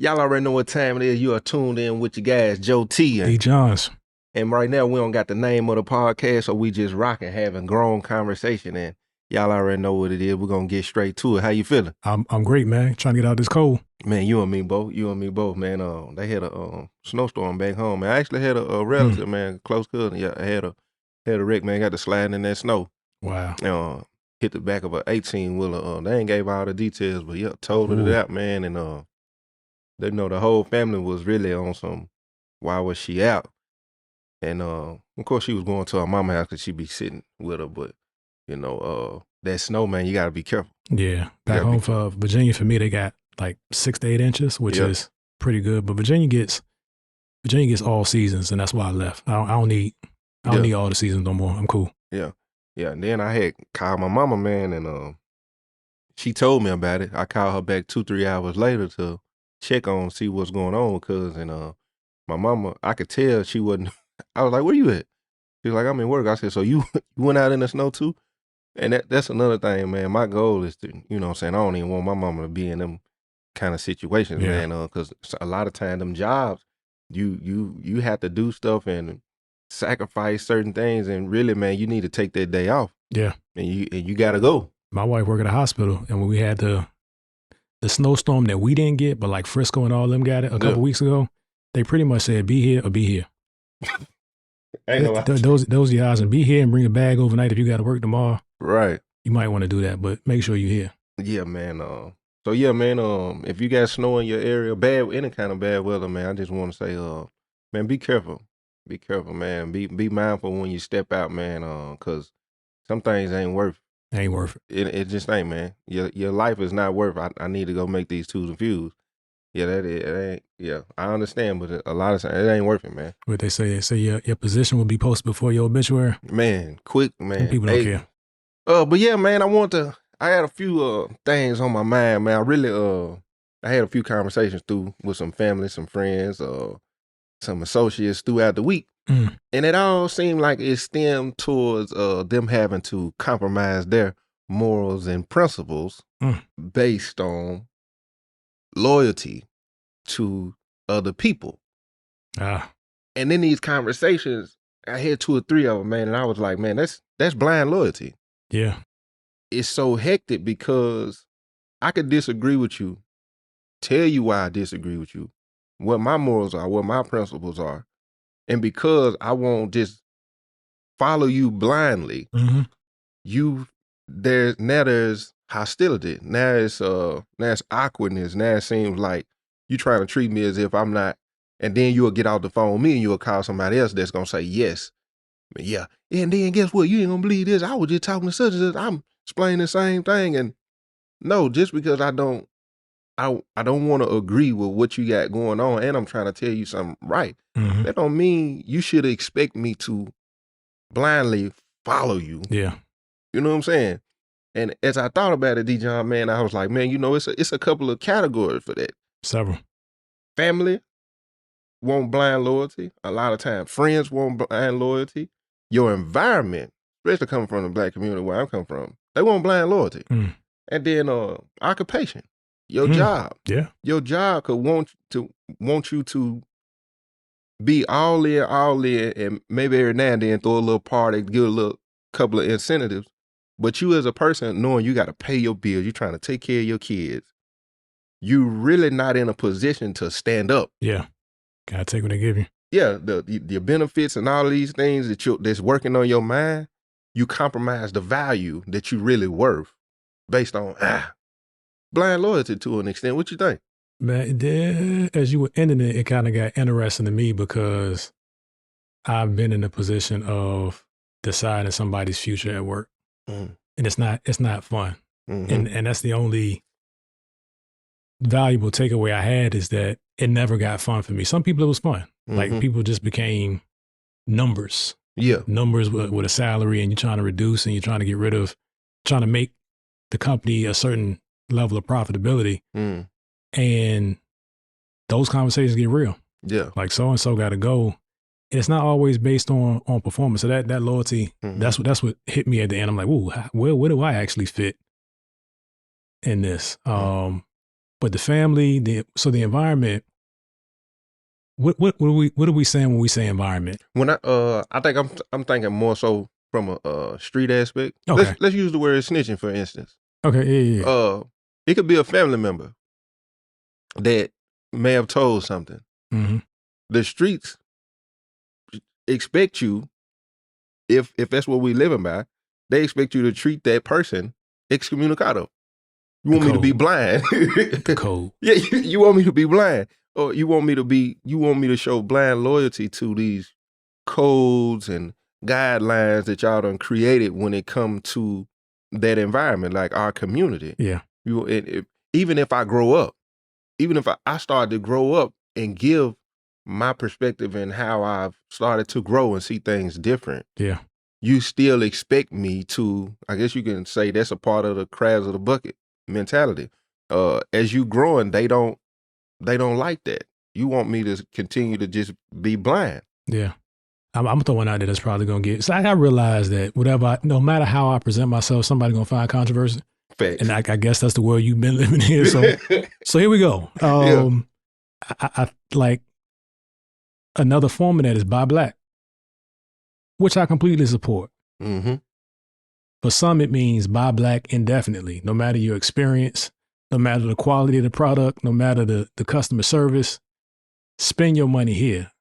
Y'all already know what time it is. You are tuned in with your guys, Joe T. D. Johns. And right now, we don't got the name of the podcast, so we just rocking, having grown conversation. And y'all already know what it is. We're going to get straight to it. How you feeling? I'm great, man. Trying to get out this cold. Man, you and me both, man. They had a snowstorm back home, man. I actually had a relative, man, close cousin. Yeah, I had a wreck, man. Got to sliding in that snow. Wow. Hit the back of an 18-wheeler. They ain't gave all the details, but yeah, totaled it out, man. And they know the whole family was really on some, why was she out? And of course she was going to her mama's house because she be sitting with her. But that snow, man, you gotta be careful. Yeah. Back home for Virginia, for me, they got like 6 to 8 inches, which is pretty good. But Virginia gets all seasons, and that's why I left. I don't need all the seasons no more. I'm cool. Yeah. And then I had called my mama, man, and she told me about it. I called her back 2-3 hours later to check on, see what's going on, cuz my mama, I could tell she wasn't. I was like, "Where you at?" She was like, "I'm in work." I said, "So you went out in the snow too?" And that's another thing, man. My goal is to, you know what I'm saying, I don't even want my mama to be in them kind of situations, man, because a lot of time them jobs, you have to do stuff and sacrifice certain things, and really, man, you need to take that day off. Yeah. And you got to go. My wife worked at a hospital, and when we had the snowstorm that we didn't get, but like Frisco and all them got it a couple weeks ago, they pretty much said, "Be here or be here." Those are your odds, and be here and bring a bag overnight if you got to work tomorrow. Right. You might want to do that, but make sure you're here. Yeah, man. So yeah, man. If you got snow in your area, any kind of bad weather, man, I just want to say, man, be careful. Be careful, man. Be mindful when you step out, man. Cause some things ain't worth. Ain't worth it. It just ain't, man. Your life is not worth. I need to go make these twos and fuse. Yeah, it ain't. Yeah, I understand, but a lot of times it ain't worth it, man. What they say your position will be posted before your obituary. Man, quick, man. People don't care. But yeah, man, I had a few things on my mind, man. I really I had a few conversations with some family, some friends, some associates throughout the week. And it all seemed like it stemmed towards them having to compromise their morals and principles based on loyalty to other people. And in these conversations, I had 2 or 3 of them, man, and I was like, man, that's blind loyalty. Yeah. It's so hectic because I could disagree with you, tell you why I disagree with you, what my morals are, what my principles are. And because I won't just follow you blindly, there's hostility. Now it's awkwardness. Now it seems like you trying to treat me as if I'm not, and then you'll get off the phone with me and you'll call somebody else that's gonna say yes. Yeah. And then guess what? You ain't gonna believe this. I was just talking to such and such. I'm explaining the same thing. And no, just because I don't want to agree with what you got going on and I'm trying to tell you something right, that don't mean you should expect me to blindly follow you. Yeah. You know what I'm saying? And as I thought about it, D. John, man, I was like, man, it's a couple of categories for that. Several. Family want blind loyalty. A lot of times, friends want blind loyalty. Your environment, especially coming from the Black community where I'm coming from, they want blind loyalty. And then occupation, your job. Yeah. Your job could want you to be all in, and maybe every now and then throw a little party, give a little couple of incentives. But you as a person, knowing you got to pay your bills, you're trying to take care of your kids, you really not in a position to stand up. Yeah. Gotta take what they give you. Yeah, the benefits and all of these things that's working on your mind, you compromise the value that you really worth based on blind loyalty to an extent. What you think? Man, as you were ending it, it kind of got interesting to me because I've been in a position of deciding somebody's future at work. And it's not fun. And that's the only valuable takeaway I had, is that it never got fun for me. Some people it was fun. Like people just became numbers. Yeah. Numbers with a salary, and you're trying to reduce and you're trying to get rid of, trying to make the company a certain level of profitability. And those conversations get real. Yeah. Like so-and-so got to go. And it's not always based on performance. So that loyalty, that's what hit me at the end. I'm like, ooh, where do I actually fit in this? But the family, the environment. What are we saying when we say environment? When I think I'm thinking more so from a street aspect. Okay. Let's use the word snitching for instance. Okay. Yeah. It could be a family member that may have told something. Mm-hmm. The streets expect you, if that's what we living by, they expect you to treat that person excommunicado. You want me to be blind. The code. Yeah, you want me to be blind. Or you want me to show blind loyalty to these codes and guidelines that y'all done created when it come to that environment, like our community. Yeah. Even if I grow up, even if I start to grow up and give my perspective and how I've started to grow and see things different. Yeah. You still expect me to, I guess you can say that's a part of the crabs of the bucket mentality. As you growing, they don't like that. You want me to continue to just be blind. Yeah. I'm throwing out there that's probably going to get, so I realize that no matter how I present myself, somebody's going to find controversy. Facts. And I guess that's the world you've been living in. So here we go. I like another form of that is buy black, which I completely support. Mm-hmm. For some, it means buy black indefinitely, no matter your experience, no matter the quality of the product, no matter the customer service, spend your money here.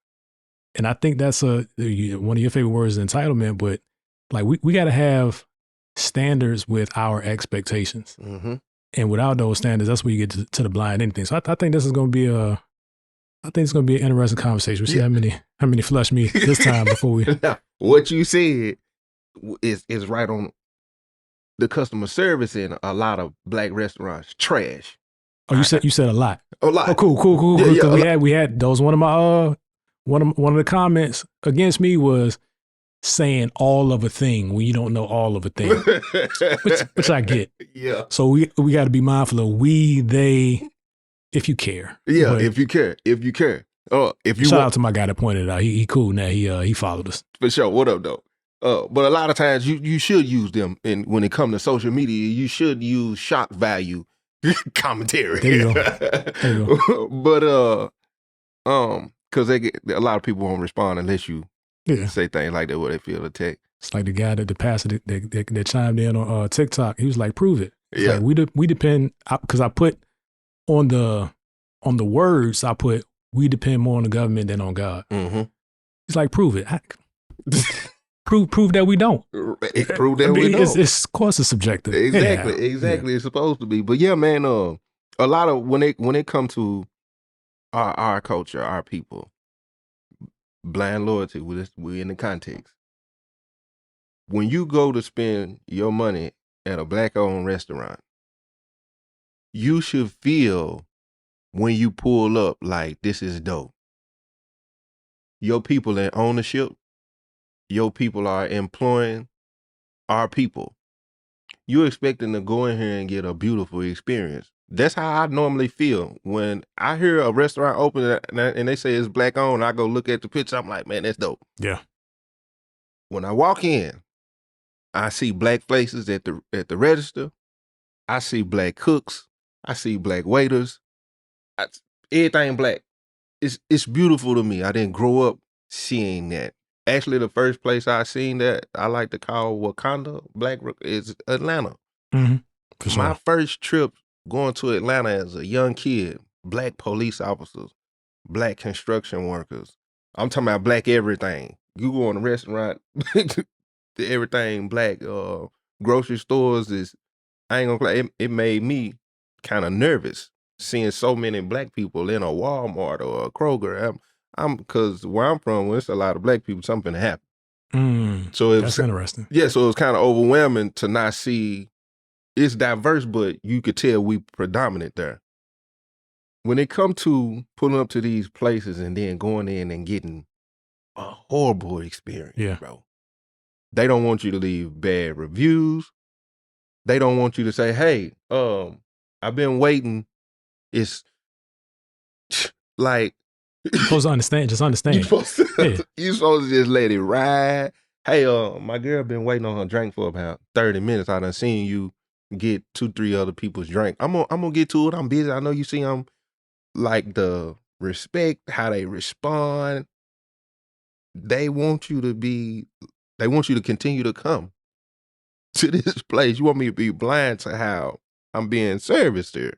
And I think that's one of your favorite words is entitlement, but like we got to have standards with our expectations. Mm-hmm. And without those standards, that's where you get to the blind anything. So I think this is going to be an interesting conversation. We'll see how many flush me this time before we. What you said is right on. The customer service in a lot of black restaurants trash. Oh, you said a lot. A lot. Oh, cool. Yeah, we had those. One of my one of the comments against me was saying all of a thing when you don't know all of a thing, which I get. Yeah. So we got to be mindful of they, if you care. Yeah, but if you care. Shout out to my guy that pointed it out. He cool now. He followed us for sure. What up though? But a lot of times you should use them, and when it comes to social media, you should use shock value commentary. There you go. But because a lot of people won't respond unless you say things like that where they feel attacked. It's like the guy that the pastor that chimed in on TikTok. He was like, "Prove it." It's yeah, like we depend because I put on the words I put we depend more on the government than on God. Mm-hmm. He's like, "Prove it." Prove that we don't. Prove that we don't. It's of course it's subjective. Exactly. Yeah. It's supposed to be. But yeah, man. A lot of when it comes to our culture, our people, blind loyalty. We're in the context. When you go to spend your money at a black-owned restaurant, you should feel when you pull up like this is dope. Your people in ownership. Your people are employing our people. You're expecting to go in here and get a beautiful experience. That's how I normally feel. When I hear a restaurant open and they say it's black owned, I go look at the picture, I'm like, man, that's dope. Yeah. When I walk in, I see black faces at the register. I see black cooks. I see black waiters. Everything black. It's beautiful to me. I didn't grow up seeing that. Actually, the first place I seen that I like to call Wakanda Black is Atlanta. Mm-hmm. For sure. My first trip going to Atlanta as a young kid, black police officers, black construction workers. I'm talking about black everything. You go in a restaurant, everything black. Grocery stores is, I ain't gonna play. It made me kind of nervous seeing so many black people in a Walmart or a Kroger. Because where I'm from, when it's a lot of black people, something happened. So that's interesting. Yeah, so it was kind of overwhelming to not see. It's diverse, but you could tell we predominant there. When it come to pulling up to these places and then going in and getting a horrible experience, bro. They don't want you to leave bad reviews. They don't want you to say, hey, I've been waiting. It's like, you're supposed to understand. Just understand. You supposed to just let it ride. Hey, my girl been waiting on her drink for about 30 minutes. I done seen you get 2-3 other people's drink. I'm gonna get to it. I'm busy. I know you see I'm like the respect, how they respond. They want you to continue to come to this place. You want me to be blind to how I'm being serviced here.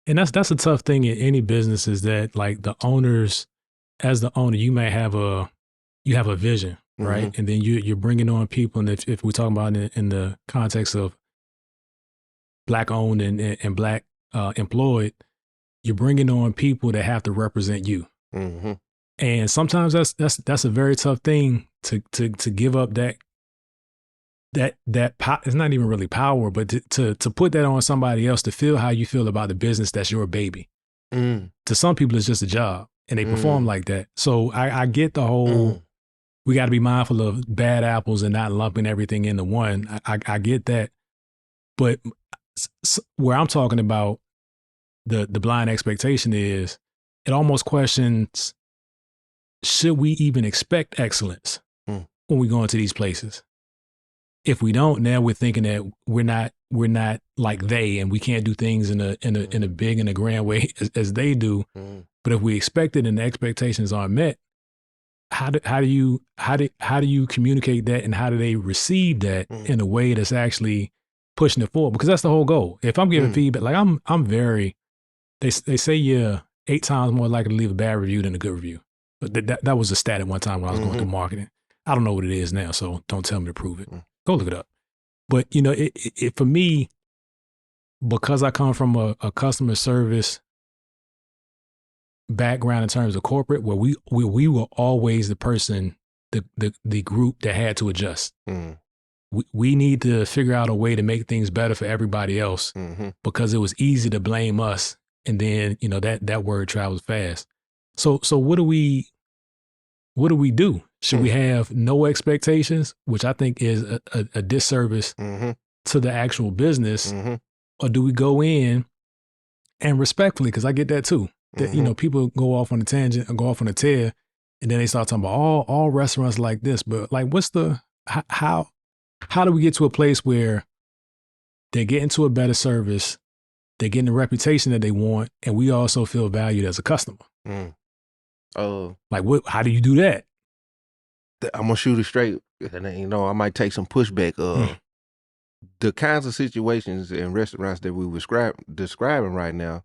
And that's a tough thing in any business, is that like the owners, as the owner, you have a vision, right? And then you're bringing on people. And if we're talking about it in the context of Black owned and Black employed, you're bringing on people that have to represent you. And sometimes that's a very tough thing to give up that it's not even really power, but to put that on somebody else to feel how you feel about the business that's your baby. To some people, it's just a job, and they perform like that. So I get the whole, we got to be mindful of bad apples and not lumping everything into one. I get that. But where I'm talking about the blind expectation is, it almost questions, should we even expect excellence when we go into these places? If we don't, now we're thinking that we're not like they, and we can't do things in a big and a grand way as they do. But if we expect it and the expectations aren't met, how do you communicate that, and how do they receive that in a way that's actually pushing it forward? Because that's the whole goal. If I'm giving feedback, like I'm very, they say you're 8 times more likely to leave a bad review than a good review. But that was a stat at one time when I was going through marketing. I don't know what it is now, so don't tell me to prove it. Go look it up. But it for me, because I come from a customer service background in terms of corporate, where we were always the person, the group that had to adjust. We need to figure out a way to make things better for everybody else, because it was easy to blame us, and then that word travels fast. So what do we do? Should we have no expectations, which I think is a disservice to the actual business, or do we go in and respectfully, because I get that too, that people go off on a tangent or go off on a tear, and then they start talking about all restaurants like this, but like, what's the how do we get to a place where they're getting to a better service, they're getting the reputation that they want, and we also feel valued as a customer? Like, how do you do that? I'm gonna shoot it straight, and I might take some pushback. The kinds of situations in restaurants that we were describing right now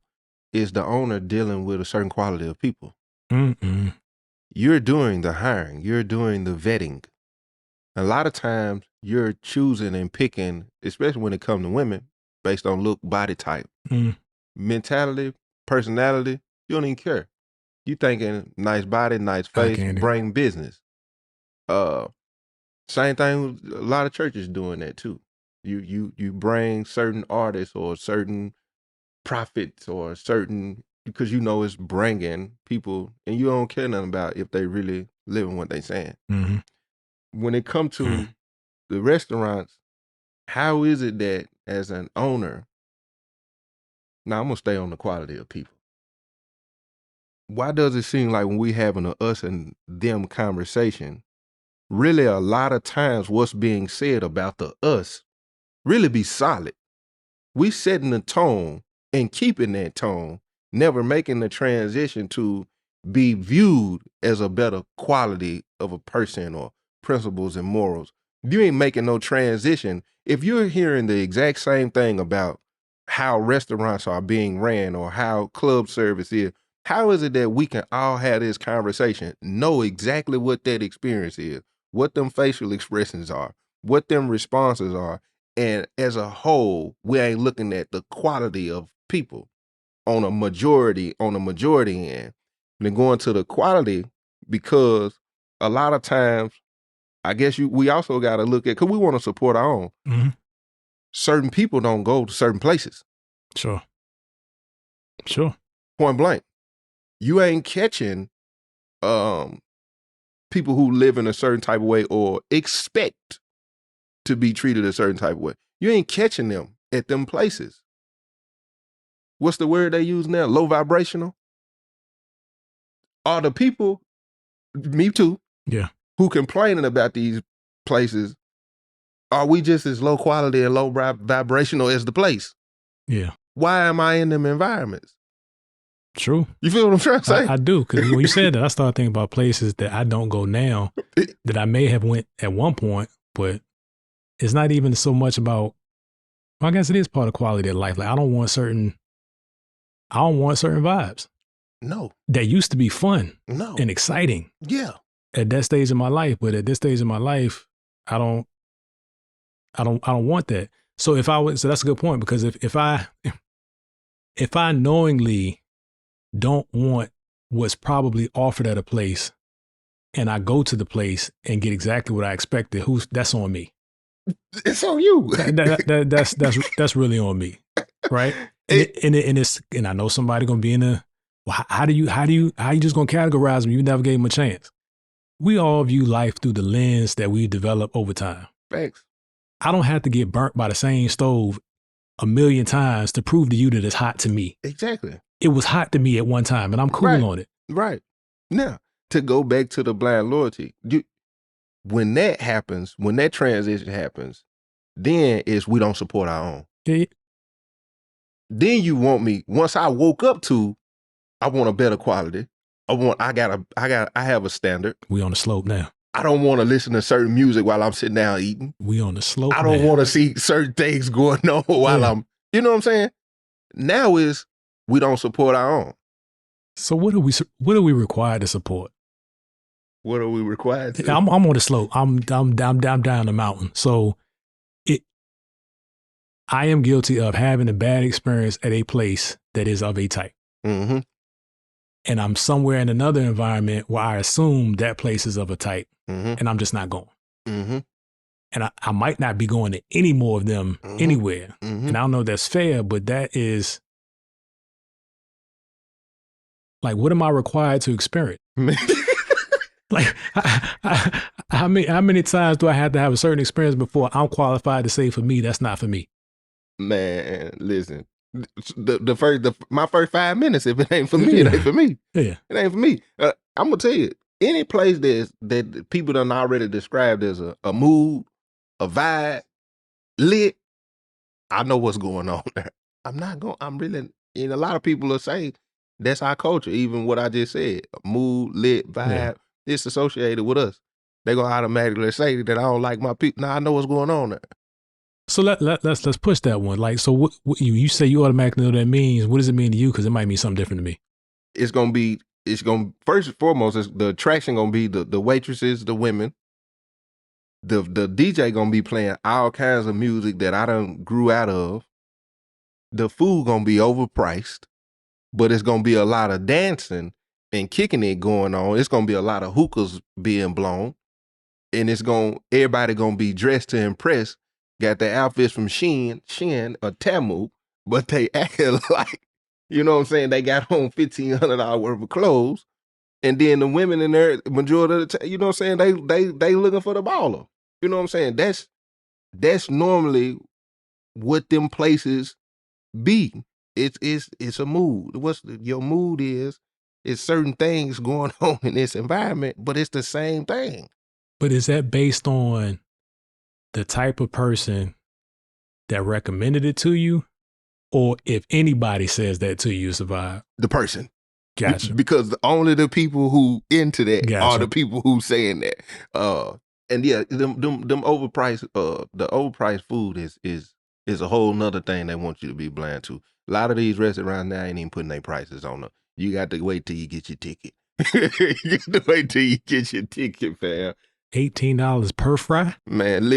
is the owner dealing with a certain quality of people. You're doing the hiring, you're doing the vetting. A lot of times you're choosing and picking, especially when it comes to women, based on look, body type, mentality, personality. You don't even care. You thinking nice body, nice face, bring business. Same thing with a lot of churches doing that too. You bring certain artists or certain prophets or certain, because it's bringing people, and you don't care nothing about if they really living what they saying. When it comes to the restaurants, how is it that as an owner, now I'm gonna stay on the quality of people. Why does it seem like when we having a us and them conversation, really a lot of times what's being said about the us really be solid? We setting the tone and keeping that tone, never making the transition to be viewed as a better quality of a person or principles and morals. You ain't making no transition. If you're hearing the exact same thing about how restaurants are being ran or how club service is, how is it that we can all have this conversation, know exactly what that experience is, what them facial expressions are, what them responses are, and as a whole, we ain't looking at the quality of people on a majority end. And then going to the quality, because a lot of times, I guess we also got to look at, because we want to support our own. Certain people don't go to certain places. Sure. Point blank. You ain't catching people who live in a certain type of way or expect to be treated a certain type of way. You ain't catching them at them places. What's the word they use now? Low vibrational? Are the people, me too, yeah, who complaining about these places, Are we just as low quality and low vibrational as the place? Yeah. Why am I in them environments? True. You feel what I'm trying to say? I do, because when you said that, I started thinking about places that I don't go now that I may have went at one point, but it's not even so much about. Well, I guess it is part of quality of life. Like I don't want certain vibes. No. That used to be fun. No. And exciting. Yeah. At that stage of my life, but at this stage of my life, I don't want that. So so that's a good point, because if I knowingly don't want what's probably offered at a place, and I go to the place and get exactly what I expected, that's on me. It's on you. That's really on me, right? And I know somebody gonna be in a. Well, how you just gonna categorize them? You never gave them a chance. We all view life through the lens that we develop over time. Thanks. I don't have to get burnt by the same stove 1,000,000 times to prove to you that it's hot to me. Exactly. It was hot to me at one time, and I'm cool on it. Right. Now, to go back to the blind loyalty, when that happens, when that transition happens, then we don't support our own. Yeah. Then you want me, once I woke up to, I want a better quality. I have a standard. We on the slope now. I don't want to listen to certain music while I'm sitting down eating. We on the slope. I don't want to see certain things going on while I'm, you know what I'm saying? Now we don't support our own. So what are we required to support? What are we required to? I'm on the slope. I'm down the mountain. So I am guilty of having a bad experience at a place that is of a type. Mm-hmm. And I'm somewhere in another environment where I assume that place is of a type, and I'm just not going. Mm-hmm. And I might not be going to any more of them anywhere. Mm-hmm. And I don't know if that's fair, but that is like, what am I required to experience? Like, how many times do I have to have a certain experience before I'm qualified to say, for me, that's not for me? Man, listen. My first 5 minutes, if it ain't for me, it ain't for me. Yeah. It ain't for me. I'm gonna tell you, any place that people done already described as a mood, a vibe, lit, I know what's going on there. I'm really, and a lot of people will say that's our culture. Even what I just said, mood, lit, vibe, it's associated with us. They're gonna automatically say that I don't like my people. Now I know what's going on there. So let's push that one. Like, so what you say you automatically know what that means. What does it mean to you? Because it might mean something different to me. It's gonna first and foremost, the attraction gonna be the waitresses, the women. The DJ gonna be playing all kinds of music that I done grew out of. The food gonna be overpriced, but it's gonna be a lot of dancing and kicking it going on. It's gonna be a lot of hookahs being blown, and everybody gonna be dressed to impress. Got their outfits from Shein or Temu, but they acting like, you know what I'm saying, they got on $1,500 worth of clothes. And then the women in there, majority of the time, you know what I'm saying, they looking for the baller. You know what I'm saying? That's normally what them places be. It's a mood. Your mood is certain things going on in this environment, but it's the same thing. But is that based on the type of person that recommended it to you, or if anybody says that to you, it's a vibe? The person. Gotcha. Because only the people who into that are the people who saying that. And yeah, them overpriced, the overpriced food is a whole nother thing they want you to be blind to. A lot of these restaurants now ain't even putting their prices on them. You got to wait till you get your ticket. You got to wait till you get your ticket, fam. $18 per fry? Man,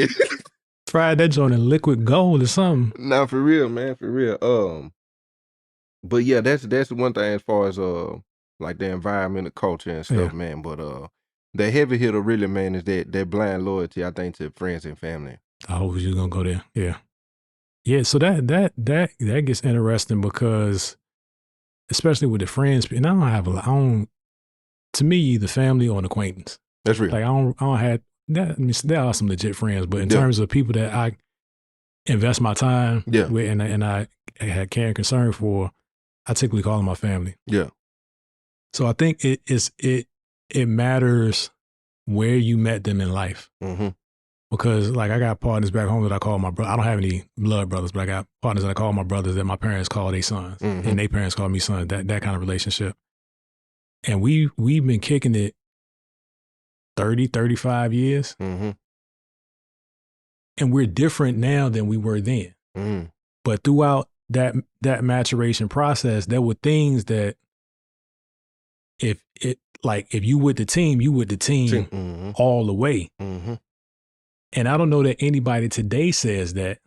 fried that joint in liquid gold or something. Nah, for real, man, for real. But yeah, that's one thing as far as like the environment, the culture and stuff, man. But the heavy hitter really, man, is that blind loyalty, I think, to friends and family. I hope you're gonna go there. Yeah. Yeah, so that gets interesting, because especially with the friends, and I don't to me, either family or an acquaintance. That's real. Like I don't have that. I mean, there are some legit friends, but in terms of people that I invest my time with and I had care and concern for, I typically call them my family. Yeah. So I think it matters where you met them in life. Mm-hmm. Because like I got partners back home that I call my brother. I don't have any blood brothers, but I got partners that I call my brothers that my parents call their sons, and their parents call me sons. That kind of relationship. And we've been kicking it 30, 35 years. And we're different now than we were then. But throughout that maturation process, there were things that if you with the team, you with the team all the way. And I don't know that anybody today says that,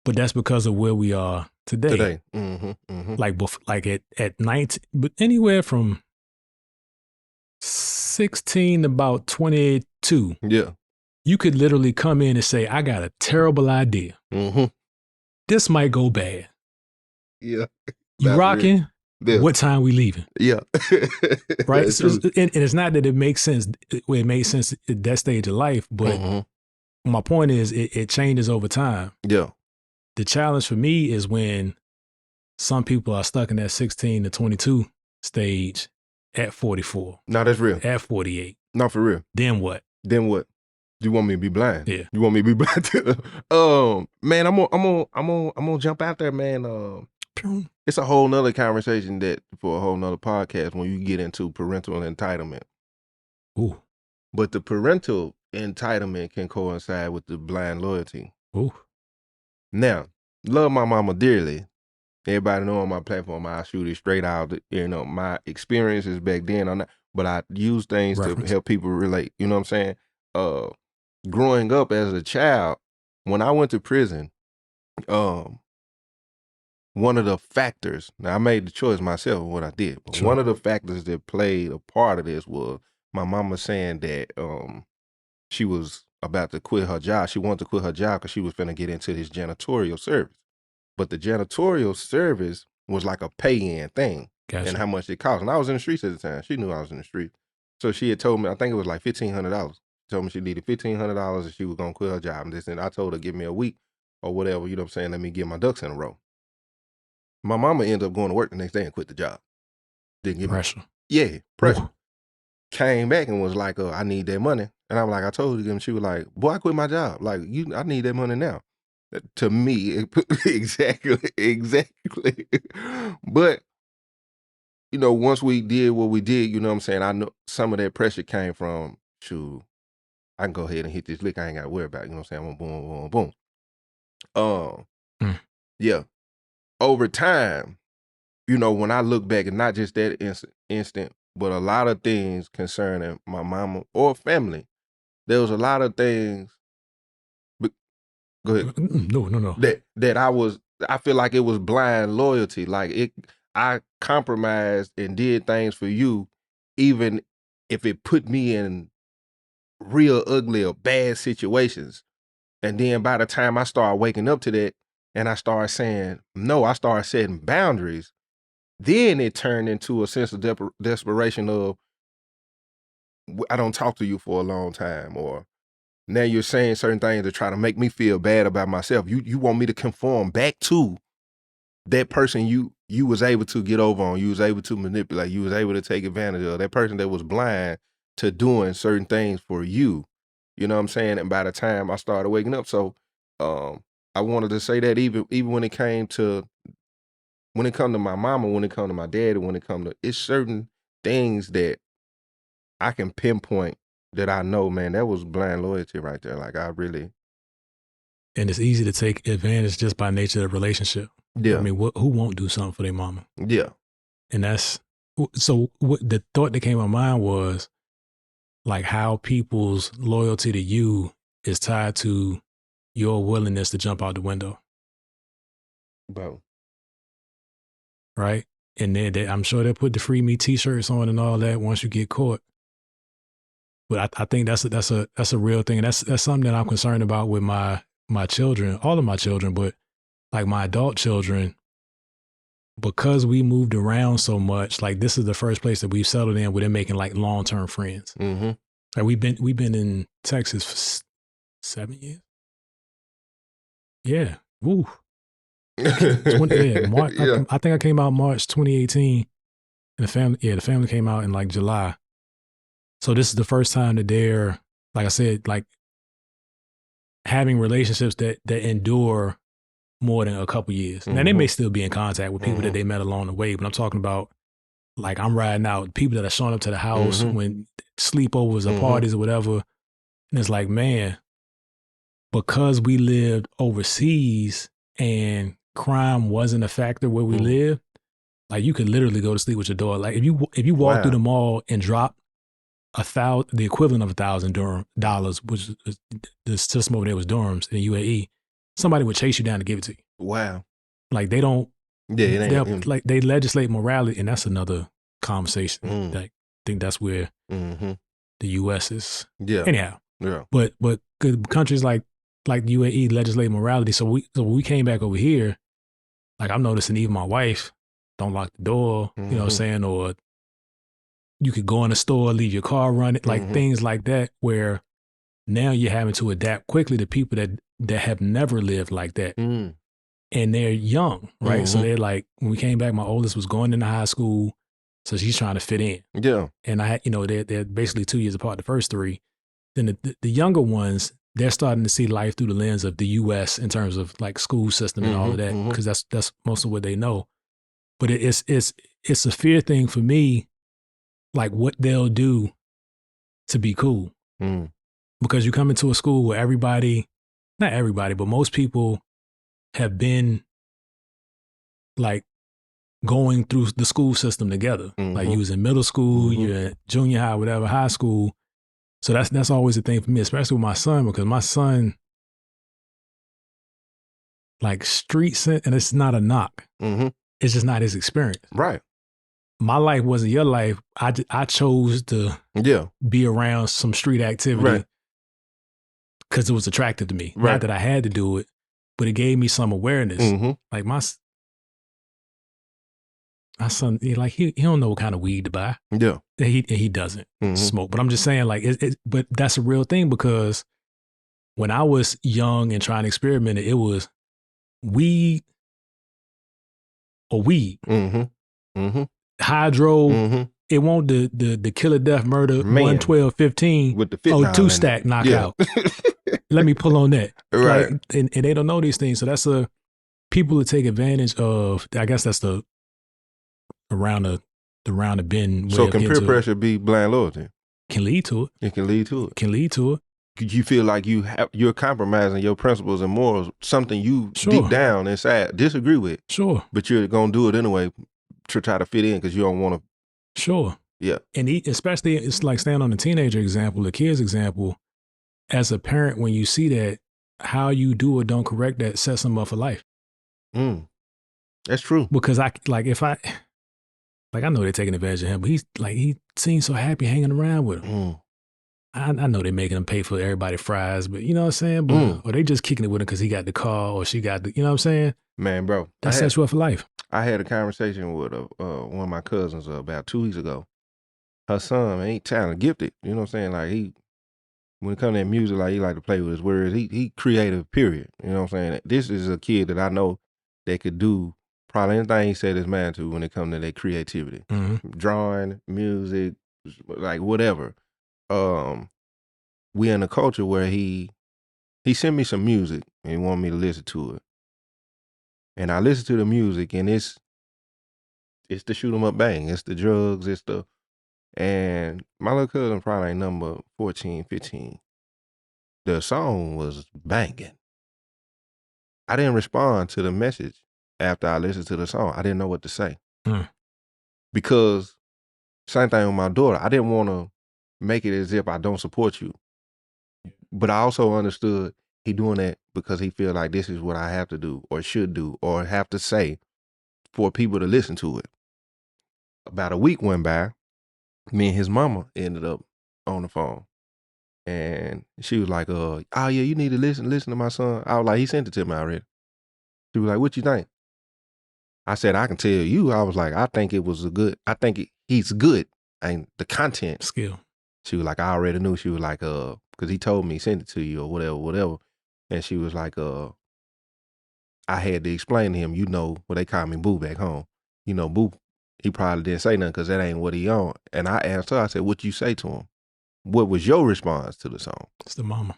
but that's because of where we are today. Like at 19, but anywhere from 16 to about 22. Yeah. You could literally come in and say, I got a terrible idea. This might go bad. Yeah. You rocking? Yeah. What time we leaving? Yeah. Right? So, and it's not that it makes sense. It made sense at that stage of life, but my point is it changes over time. Yeah. The challenge for me is when some people are stuck in that 16 to 22 stage at 44. No, that's real. At 48. No, for real. Then what? Then what? You want me to be blind? Yeah. You want me to be blind too? Man, I'm gonna jump out there, man. It's a whole nother conversation that for a whole nother podcast when you get into parental entitlement. Ooh. But the parental entitlement can coincide with the blind loyalty. Ooh. Now, love my mama dearly. Everybody know on my platform, I shoot it straight out. My experiences back then, but I use things to help people relate. You know what I'm saying? Growing up as a child, when I went to prison, one of the factors, now I made the choice myself of what I did, but one of the factors that played a part of this was my mama saying that she was about to quit her job. She wanted to quit her job because she was finna get into this janitorial service. But the janitorial service was like a pay-in thing. Gotcha. And how much it cost. And I was in the streets at the time. She knew I was in the streets. So she had told me, I think it was like $1,500. She told me she needed $1,500 and she was going to quit her job. And I told her, give me a week or whatever, you know what I'm saying? Let me get my ducks in a row. My mama ended up going to work the next day and quit the job. Didn't give pressure. Pressure. Ooh. Came back and was like, I need that money. And I'm like, I told her, and she was like, boy, I quit my job. Like, I need that money now. To me, exactly. But, once we did what we did, you know what I'm saying? I know some of that pressure came from, shoot, I can go ahead and hit this lick. I ain't got to worry about it. You know what I'm saying? I'm boom, boom, boom. Yeah. Over time, when I look back, and not just that instant, but a lot of things concerning my mama or family, there was a lot of things. Go ahead. No. That I feel like it was blind loyalty. Like I compromised and did things for you, even if it put me in real ugly or bad situations. And then by the time I started waking up to that and I started saying no, I started setting boundaries, then it turned into a sense of desperation of, I don't talk to you for a long time, or now you're saying certain things to try to make me feel bad about myself. You want me to conform back to that person you was able to get over on, you was able to manipulate, you was able to take advantage of, that person that was blind to doing certain things for you. You know what I'm saying? And by the time I started waking up, so I wanted to say that even when it come to my mama, when it come to my dad, and when it come to, it's certain things that I can pinpoint that I know, man, that was blind loyalty right there. Like I really. And it's easy to take advantage just by nature of the relationship. Yeah. I mean, who won't do something for their mama? Yeah. And that's, so what the thought that came to my mind was like how people's loyalty to you is tied to your willingness to jump out the window. Bro. Right? And then I'm sure they'll put the free me t-shirts on and all that once you get caught. But I think that's a real thing. And that's something that I'm concerned about with my children, all of my children, but like my adult children, because we moved around so much, like this is the first place that we've settled in where they're making like long-term friends. Mm-hmm. Like we've been in Texas for 7 years. Yeah. Woo. March, yeah. I think I came out March 2018, and the family came out in like July. So this is the first time that they're, like I said, like having relationships that endure more than a couple years. Now they may still be in contact with people that they met along the way, but I'm talking about like I'm riding out people that are showing up to the house when sleepovers or parties or whatever. And it's like, man, because we lived overseas and crime wasn't a factor where we lived, like you could literally go to sleep with your door. Like if you walk through the mall and drop the equivalent of $1,000, which is, the system over there was dirhams in the UAE, somebody would chase you down to give it to you. Wow. Like they don't. Yeah, it ain't. Like they legislate morality, and that's another conversation. Like, I think that's where the U.S. is. Yeah. Anyhow. Yeah. But countries like UAE legislate morality. So when we came back over here, like I'm noticing even my wife don't lock the door. You know what I'm saying? Or you could go in the store, leave your car running, like things like that. Where now you're having to adapt quickly to people that have never lived like that. And they're young, right? So they're like, when we came back, my oldest was going into high school, so she's trying to fit in. Yeah. And I had, they're basically 2 years apart, the first three. Then the younger ones, they're starting to see life through the lens of the U.S. in terms of like school system and all of that, because that's most of what they know. But it's a fear thing for me, like what they'll do to be cool. Because you come into a school where not everybody, but most people have been like going through the school system together. Like you was in middle school, you're in junior high, whatever, high school. So that's always a thing for me, especially with my son, because my son, like street sense, and it's not a knock. It's just not his experience. Right. My life wasn't your life. I chose to be around some street activity because it was attractive to me. Right. Not that I had to do it, but it gave me some awareness. Like my son, he don't know what kind of weed to buy. Yeah. He doesn't smoke. But I'm just saying, like, but that's a real thing, because when I was young and trying to experiment, it was weed or weed. Hydro. It won't the killer death murder 112-15 with the fentanyl two-stack knockout. Let me pull on that. Right. Like, and they don't know these things. So that's people to take advantage of. I guess that's the around the bend. So can peer pressure be blind loyalty? Can lead to it. It can lead to it. Can lead to it. You feel like you're compromising your principles and morals, something you deep down inside disagree with. Sure. But you're gonna do it anyway to try to fit in because you don't want to. Sure. Yeah. And especially, it's like staying on the teenager example, the kids example. As a parent, when you see that, how you do or don't correct that sets them up for life. That's true. Because I know they're taking advantage of him, but he seems so happy hanging around with him. I know they're making him pay for everybody fries, but you know what I'm saying? But, or they just kicking it with him because he got the car or she got the, you know what I'm saying? Man, bro. That sets you up for life. I had a conversation with one of my cousins about 2 weeks ago. Her son ain't talented, gifted. You know what I'm saying? Like when it comes to that music, like he like to play with his words. He creative, period. You know what I'm saying? This is a kid that I know that could do probably anything he set his mind to when it comes to their creativity. Drawing, music, like whatever. We in a culture where he sent me some music and he wanted me to listen to it. And I listened to the music, and it's the shoot 'em up bang. It's the drugs, and my little cousin probably ain't number 14, 15. The song was banging. I didn't respond to the message after I listened to the song. I didn't know what to say. Because same thing with my daughter. I didn't want to make it as if I don't support you. But I also understood he doing that because he feel like this is what I have to do or should do or have to say for people to listen to it. About a week went by. Me and his mama ended up on the phone. And she was like, oh yeah, you need to listen to my son. I was like, he sent it to me already. She was like, what you think? I said, I can tell you. I was like, I think he's good. And the content. Skill. She was like, I already knew. She was like, because he told me, send it to you or whatever. And she was like, I had to explain to him, well, they call me Boo back home. Boo, he probably didn't say nothing because that ain't what he on. And I asked her, I said, what you say to him? What was your response to the song? It's the mama.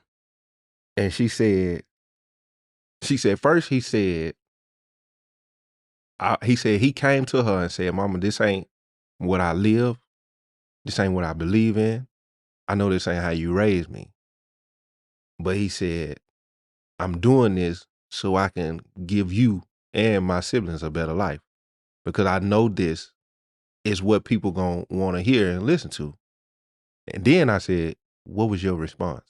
And she said, first he said he came to her and said, Mama, this ain't what I live. This ain't what I believe in. I know this ain't how you raised me. But he said, I'm doing this so I can give you and my siblings a better life. Because I know this is what people gonna want to hear and listen to. And then I said, what was your response?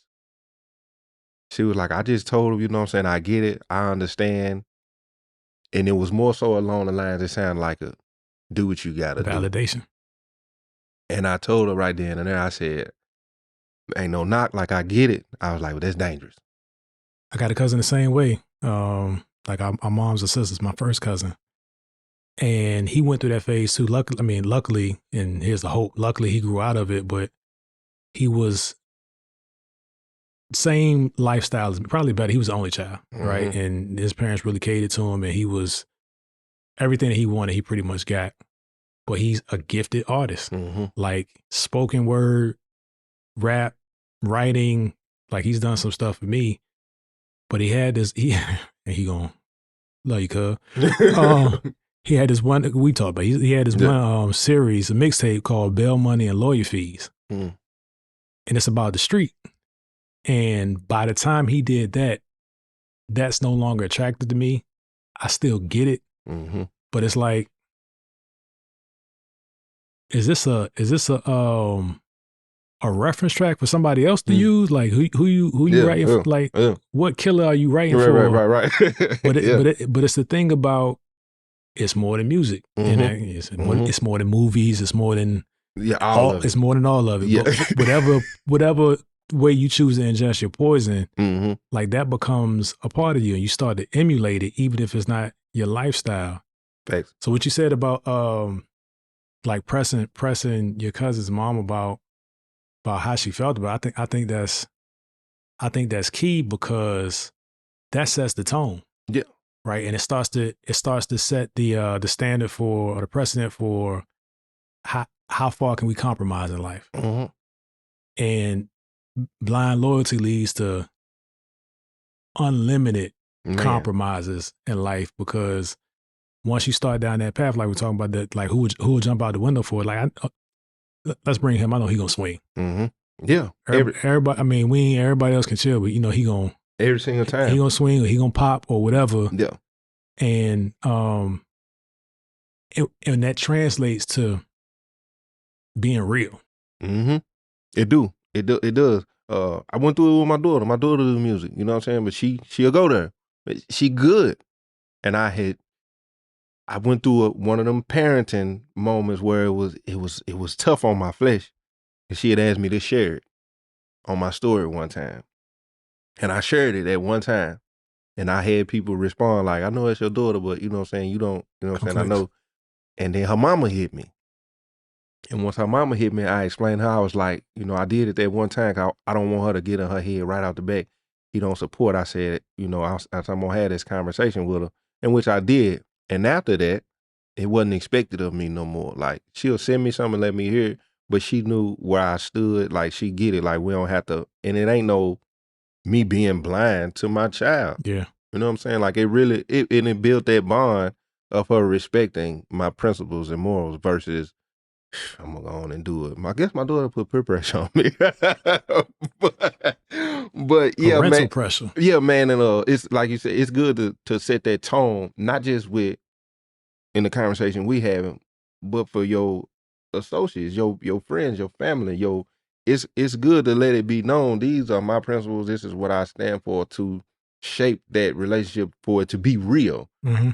She was like, I just told him, you know what I'm saying? I get it. I understand. And it was more so along the lines, it sounded like a do what you gotta do. Validation. And I told her right then and there, I said, ain't no knock, like I get it. I was like, well, that's dangerous. I got a cousin the same way. Like our mom's a sister's my first cousin. And he went through that phase too. Luckily, and here's the hope, luckily he grew out of it, but he was same lifestyle, probably better. He was the only child, right? And his parents really catered to him, and he was everything that he wanted, he pretty much got. But he's a gifted artist, like spoken word, rap, writing. Like he's done some stuff for me. But he had this, and he gonna love you, cuz. He had this one, we talked about, he had this one series, a mixtape called Bail Money and Lawyer Fees. And it's about the street. And by the time he did that, that's no longer attractive to me. I still get it. But it's like, is this a reference track for somebody else to use? Like who you writing for? Like what killer are you writing for? Right. But it's the thing about, it's more than music. And it's more than movies. It's more than it's more than all of it. Yeah. But whatever way you choose to ingest your poison, like that becomes a part of you, and you start to emulate it, even if it's not your lifestyle. Thanks. So what you said about like pressing your cousin's mom about how she felt about it, I think that's key, because that sets the tone. Yeah. Right. And it starts to set the standard for, or the precedent for how far can we compromise in life. And blind loyalty leads to unlimited compromises in life, because once you start down that path, like we're talking about, that, like who will jump out the window for it? Like, let's bring him. I know he gonna swing. Yeah. Everybody. I mean, everybody else can chill, but you know he gonna every single time he gonna swing, or he gonna pop or whatever. Yeah. And and that translates to being real. It does. I went through it with my daughter. My daughter does music, you know what I'm saying? But she'll go there. She good. And I went through one of them parenting moments where it was tough on my flesh. And she had asked me to share it on my story one time. And I shared it at one time. And I had people respond like, I know it's your daughter, but you know what I'm saying? You don't, you know what I'm saying? I know. And then her mama hit me. And once her mama hit me, I explained her. I was like, you know, I did it that one time. I don't want her to get in her head right out the back. He don't support. I said, you know, I'm going to have this conversation with her, in which I did. And after that, it wasn't expected of me no more. Like, she'll send me something and let me hear it, but she knew where I stood. Like, she get it. Like, we don't have to, and it ain't no me being blind to my child. Yeah. You know what I'm saying? Like, it built that bond of her respecting my principles and morals versus, I'm gonna go on and do it. I guess my daughter put peer pressure on me. but yeah, parental man. pressure. Yeah, man. And it's like you said, it's good to set that tone, not just in the conversation we having, but for your associates, your friends, your family, it's good to let it be known. These are my principles. This is what I stand for, to shape that relationship for it to be real.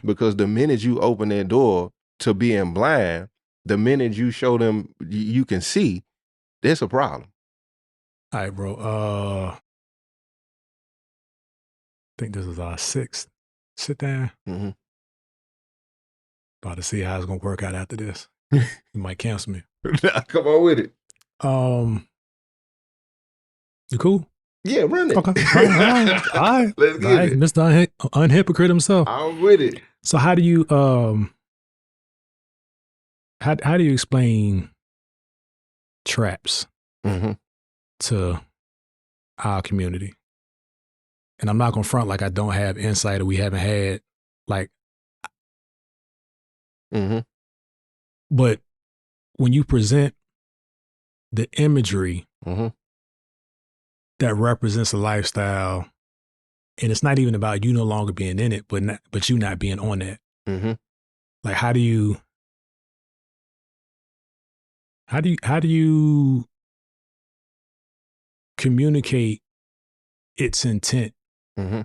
Because the minute you open that door to being blind, the minute you show them you can see, there's a problem. All right, bro. I think this is our 6th sit down. About to see how it's gonna work out after this. You might cancel me. Come on with it. You cool? Yeah, run it. Okay. All right. Let's get it. Mr. Unhypocrite himself. I'm with it. So how do you how do you explain traps to our community? and I'm not gonna front like I don't have insight or we haven't had like. Mm-hmm. But when you present the imagery Mm-hmm. that represents a lifestyle, and it's not even about you no longer being in it, but you not being on that. Mm-hmm. Like, how do you communicate its intent Mm-hmm.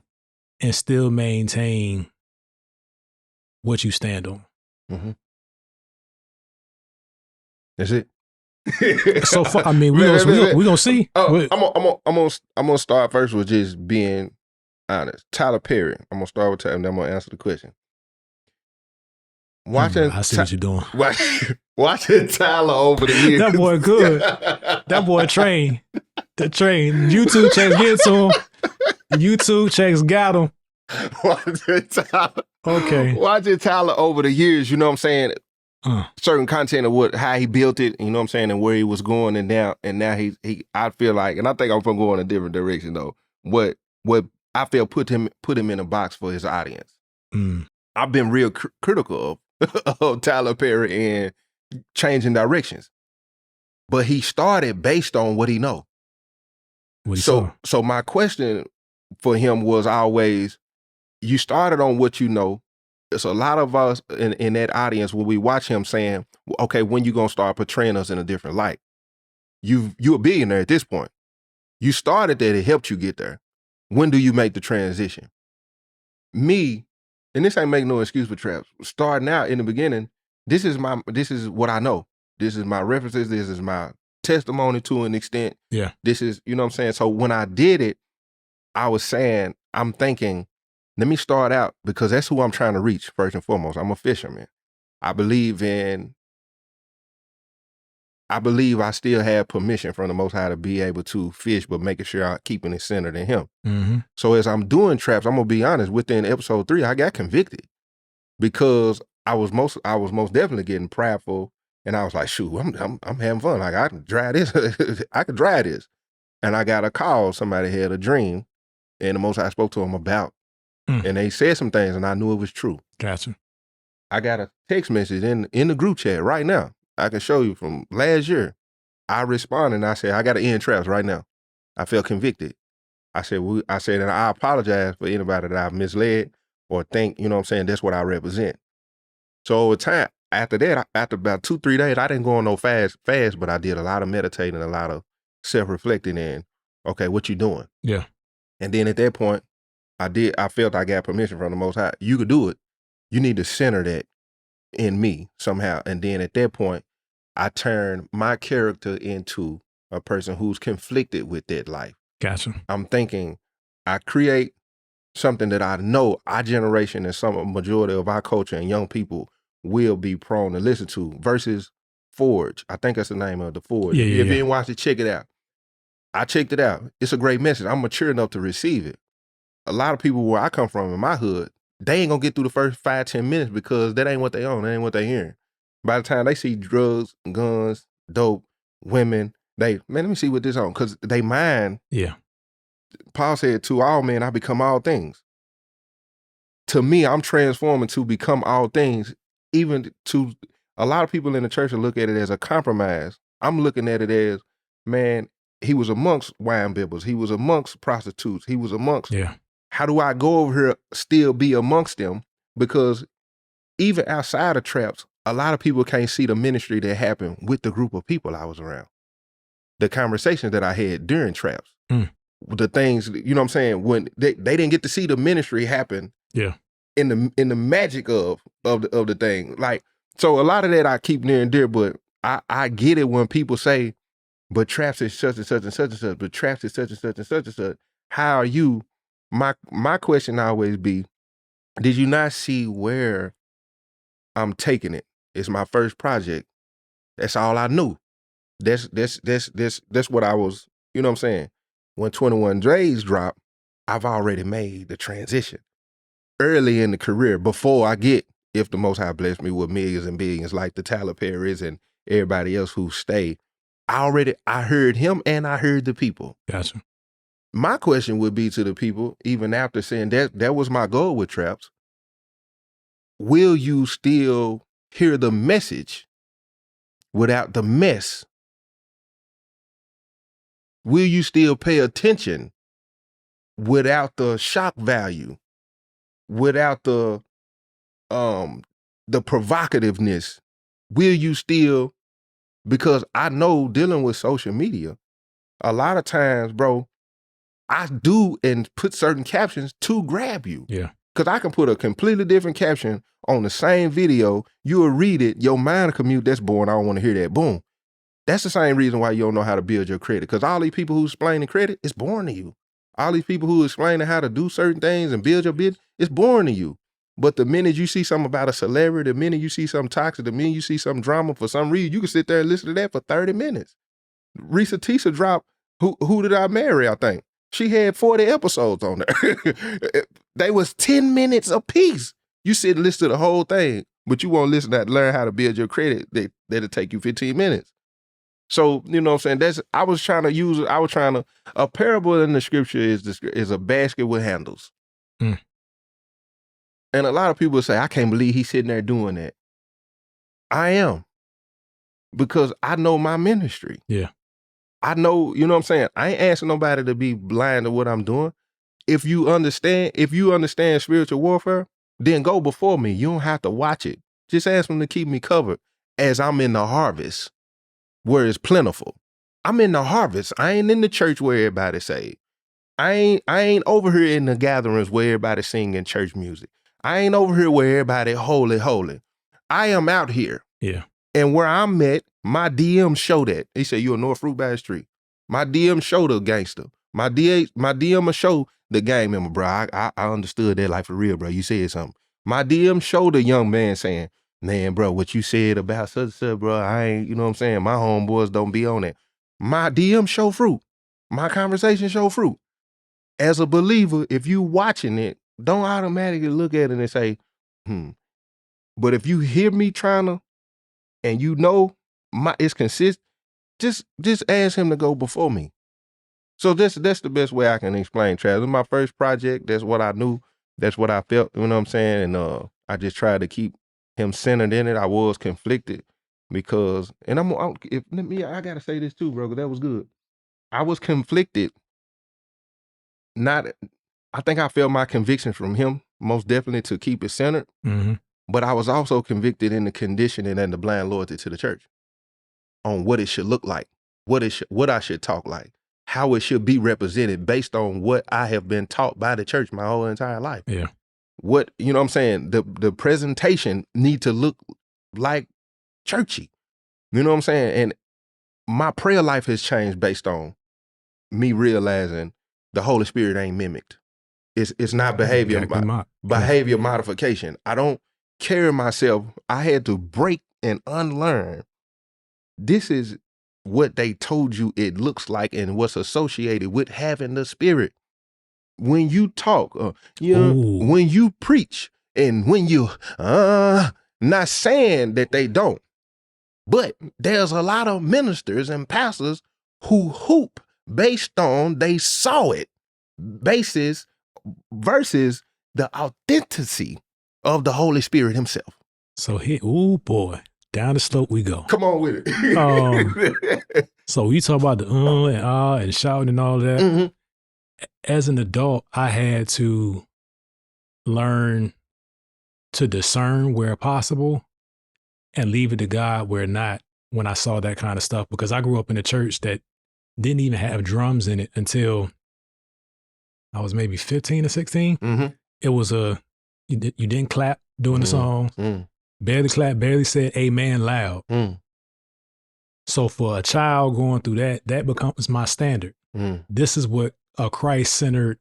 and still maintain what you stand on? Mm-hmm. That's it. So far, I mean, we gonna see. I'm gonna start first with just being honest. Tyler Perry. I'm gonna start with Tyler, and then I'm gonna answer the question. Watching, I see what you're doing. Watching Tyler over the years. That boy good. That boy train. The train. YouTube checks get to him. YouTube checks got him. Watching Tyler over the years, you know what I'm saying? Certain content of how he built it, you know what I'm saying, and where he was going, and now he I feel like, and I think I'm gonna go in a different direction though. What I feel put him in a box for his audience. I've been real critical of Tyler Perry and changing directions, but he started based on what he know. So my question for him was always, you started on what you know. It's a lot of us in that audience when we watch him saying, okay, when you gonna start portraying us in a different light? You're a billionaire at this point. You started that, it helped you get there. When do you make the transition? Me, and this ain't make no excuse for traps, starting out in the beginning, this is what I know. This is my references, this is my testimony to an extent. Yeah. This is, you know what I'm saying? So when I did it, I'm thinking, let me start out, because that's who I'm trying to reach first and foremost. I'm a fisherman. I believe I still have permission from the Most High to be able to fish, but making sure I'm keeping it centered in Him. Mm-hmm. So as I'm doing traps, I'm gonna be honest. Within episode 3, I got convicted because I was most definitely getting prideful, and I was like, "Shoot, I'm having fun. Like, I can dry this. I can dry this." And I got a call. Somebody had a dream, and the Most High spoke to them about. And they said some things, and I knew it was true. Gotcha. I got a text message in the group chat right now. I can show you from last year. I responded and I said, I got to end traps right now. I felt convicted. I said, and I apologize for anybody that I've misled or think, you know what I'm saying, that's what I represent. So over time, after that, after about 2-3 days, I didn't go on no fast, but I did a lot of meditating, a lot of self-reflecting, and okay, what you doing? Yeah. And then at that point, I felt I got permission from the Most High. You could do it. You need to center that in me somehow. And then at that point, I turned my character into a person who's conflicted with that life. Gotcha. I'm thinking I create something that I know our generation and some majority of our culture and young people will be prone to listen to, versus Forge. I think that's the name of the Forge. Yeah, if yeah. you didn't watch it, check it out. I checked it out. It's a great message. I'm mature enough to receive it. A lot of people where I come from in my hood, they ain't gonna get through the first 5-10 minutes because that ain't what they own. That ain't what they hearing. By the time they see drugs, guns, dope, women, man, let me see what this on. Because they mind. Yeah. Paul said, to all men, I become all things. To me, I'm transforming to become all things. Even to a lot of people in the church will look at it as a compromise. I'm looking at it as, man, he was amongst wine bibbers. He was amongst prostitutes. He was amongst. Yeah. How do I go over here, still be amongst them? Because even outside of traps, a lot of people can't see the ministry that happened with the group of people I was around. The conversations that I had during traps. The things, you know what I'm saying, when they didn't get to see the ministry happen. Yeah. In the magic of the thing. Like, so a lot of that I keep near and dear, but I get it when people say, but traps is such and such and such and such, but traps is such and such and such and such. How are you? My question always be, did you not see where I'm taking it? It's my first project. That's all I knew. That's what I was, you know what I'm saying? When 21 Days dropped, I've already made the transition early in the career before I get, if the Most High blessed me with millions and billions like the Tyler Perrys and everybody else who stay. I heard him and I heard the people. Gotcha. My question would be to the people, even after saying that was my goal with Traps, will you still hear the message without the mess? Will you still pay attention without the shock value, without the provocativeness? Will you still, because I know dealing with social media, a lot of times, bro, I do and put certain captions to grab you. Yeah. Because I can put a completely different caption on the same video. You will read it, your mind will commute, that's boring, I don't want to hear that. Boom. That's the same reason why you don't know how to build your credit. Because all these people who explain the credit, it's boring to you. All these people who explain how to do certain things and build your business, it's boring to you. But the minute you see something about a celebrity, the minute you see something toxic, the minute you see some drama for some reason, you can sit there and listen to that for 30 minutes. Risa Tisa dropped Who Did I Marry, I think. She had 40 episodes on there. They was 10 minutes a piece. You sit and listen to the whole thing, but you won't listen to that, learn how to build your credit. That'll take you 15 minutes. So, you know what I'm saying? A parable in the scripture is a basket with handles. Mm. And a lot of people say, I can't believe he's sitting there doing that. I am. Because I know my ministry. Yeah. I know, you know what I'm saying? I ain't asking nobody to be blind to what I'm doing. If you understand spiritual warfare, then go before me. You don't have to watch it. Just ask them to keep me covered as I'm in the harvest where it's plentiful. I'm in the harvest. I ain't in the church where everybody saved. I ain't over here in the gatherings where everybody singing church music. I ain't over here where everybody holy, holy. I am out here. Yeah. And where I'm at, my DM show that. He said, you a North Fruit Bad Street. My DM show the gangster. My DM will show the gang member, bro. I understood that like for real, bro. You said something. My DM show the young man saying, man, bro, what you said about such and such, bro, I ain't, you know what I'm saying? My homeboys don't be on that. My DM show fruit. My conversation show fruit. As a believer, if you watching it, don't automatically look at it and say, But if you hear me trying to, and you know it's consistent, just ask him to go before me. So that's the best way I can explain Travis. My first project, that's what I knew, that's what I felt, you know what I'm saying? And I just tried to keep him centered in it. I was conflicted because, and I gotta say this too, bro, because that was good. I was conflicted. I think I felt my conviction from him, most definitely, to keep it centered. Mm-hmm. But I was also convicted in the conditioning and the blind loyalty to the church on what it should look like, what I should talk like, how it should be represented based on what I have been taught by the church my whole entire life. Yeah. What, you know what I'm saying? The presentation need to look like churchy. You know what I'm saying? And my prayer life has changed based on me realizing the Holy Spirit ain't mimicked. It's not behavior modification. I don't carry myself. I had to break and unlearn. This is what they told you it looks like and what's associated with having the Spirit. When you talk, when you preach, and when you, not saying that they don't, but there's a lot of ministers and pastors who hoop based on they saw it, versus the authenticity of the Holy Spirit himself. So boy, down the slope we go. Come on with it. So we talk about the and and shouting and all that. Mm-hmm. As an adult, I had to learn to discern where possible and leave it to God where not, when I saw that kind of stuff, because I grew up in a church that didn't even have drums in it until I was maybe 15 or 16. Mm-hmm. It was you didn't clap during the song, barely clap, barely said amen loud. So for a child going through that becomes my standard. This is what a Christ-centered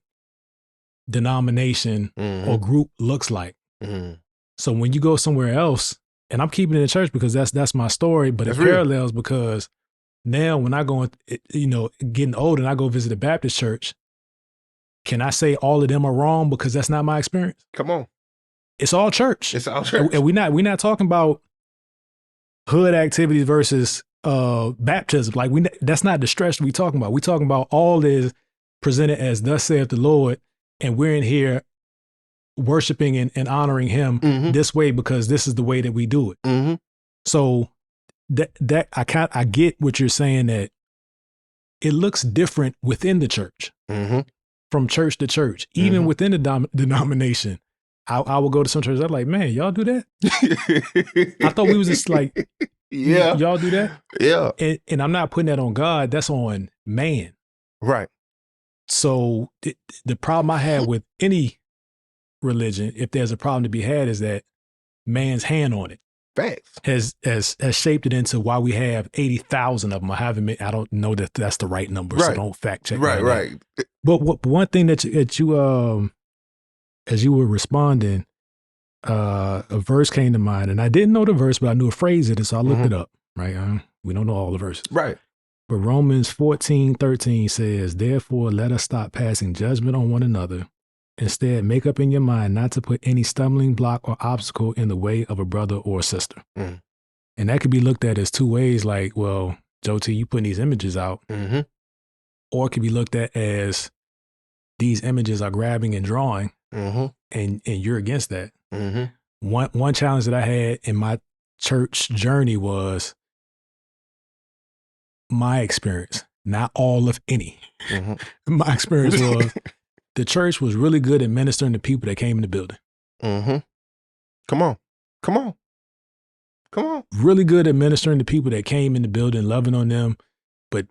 denomination or group looks like. So when you go somewhere else, and I'm keeping it in church because that's my story, but it parallels because now when I go, getting older and I go visit a Baptist church, can I say all of them are wrong because that's not my experience? Come on. It's all church. It's all church. And we're not talking about hood activities versus baptism. Like that's not the stretch we talking about. We talking about all this presented as thus saith the Lord, and we're in here worshiping and honoring him this way because this is the way that we do it. So that I get what you're saying, that it looks different within the church, from church to church, even within the denomination. I will go to some churches. I'm like, man, y'all do that? I thought we was just like, y'all do that? Yeah. And I'm not putting that on God. That's on man. Right. So the problem I have with any religion, if there's a problem to be had, is that man's hand on it. Facts. Has shaped it into why we have 80,000 of them. I don't know that that's the right number, so don't fact check. Right. But one thing that you as you were responding, a verse came to mind, and I didn't know the verse, but I knew a phrase in it, so I looked it up. Right, we don't know all the verses. Right. But Romans 14:13 says, "Therefore, let us stop passing judgment on one another. Instead, make up in your mind not to put any stumbling block or obstacle in the way of a brother or a sister." And that could be looked at as two ways, like, well, Joe T, you putting these images out. Or it could be looked at as these images are grabbing and drawing, and you're against that. One challenge that I had in my church journey was my experience, not all of any. My experience was the church was really good at ministering to people that came in the building. Come on. Really good at ministering to people that came in the building, loving on them, but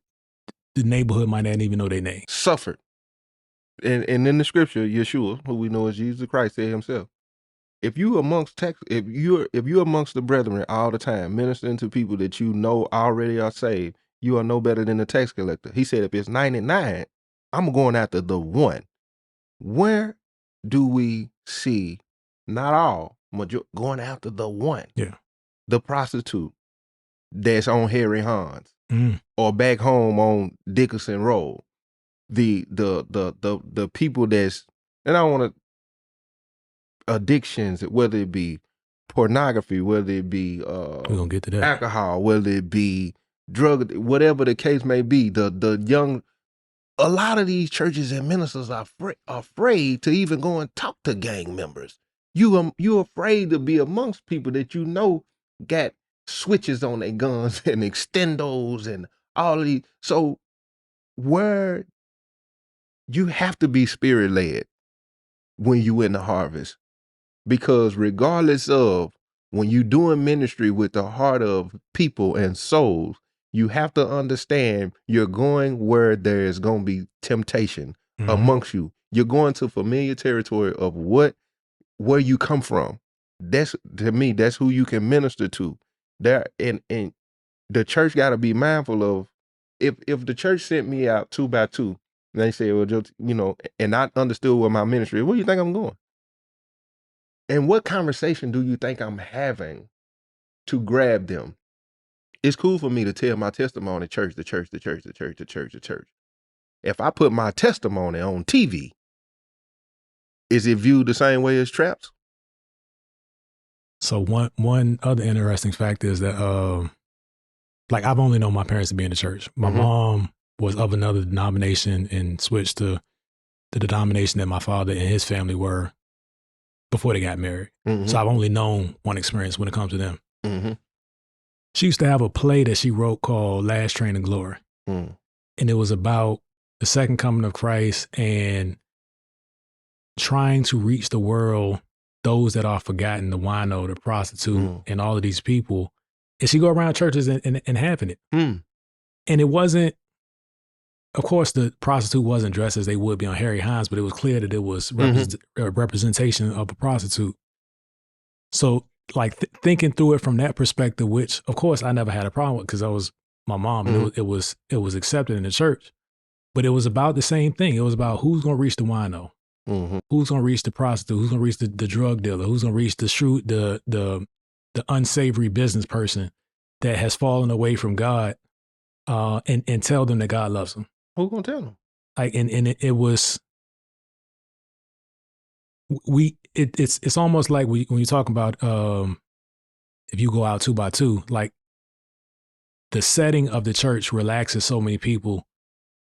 the neighborhood might not even know their name. Suffered. And in the scripture, Yeshua, who we know as Jesus Christ, said himself, if you're amongst the brethren all the time, ministering to people that you know already are saved, you are no better than the tax collector. He said, if it's 99, I'm going after the one. Where do we see, not all, but going after the one? Yeah. The prostitute that's on Harry Hans or back home on Dickerson Road. The people that's, and I want to, addictions, whether it be pornography, whether it be we're gonna get to that. Alcohol, whether it be drug, whatever the case may be, the young, a lot of these churches and ministers are afraid to even go and talk to gang members. You're afraid to be amongst people that you know got switches on their guns and extendos and all of these. So where you have to be spirit led when you in the harvest, because regardless of when you doing ministry with the heart of people and souls, you have to understand you're going where there is going to be temptation amongst you. You're going to familiar territory of where you come from. That's, to me, that's who you can minister to. There, and the church got to be mindful of, if the church sent me out 2 by 2, and they say, well, just, and I understood what my ministry is, where do you think I'm going? And what conversation do you think I'm having to grab them? It's cool for me to tell my testimony, church. If I put my testimony on TV, is it viewed the same way as traps? So one other interesting fact is that, like, I've only known my parents to be in the church. My mom was of another denomination and switched to the denomination that my father and his family were before they got married. So I've only known one experience when it comes to them. She used to have a play that she wrote called Last Train of Glory. And it was about the second coming of Christ and trying to reach the world, those that are forgotten, the wino, the prostitute, and all of these people. And she go around churches and having it. And it wasn't, of course, the prostitute wasn't dressed as they would be on Harry Hines, but it was clear that it was a representation of a prostitute. So, like, thinking through it from that perspective, which, of course, I never had a problem with because I was my mom, and it was accepted in the church. But it was about the same thing. It was about who's going to reach the wino, who's going to reach the prostitute, who's going to reach the drug dealer, who's going to reach the unsavory business person that has fallen away from God, and tell them that God loves them. Who's gonna tell them? Like, and it was, it's almost like when you talk about if you go out 2 by 2, like the setting of the church relaxes so many people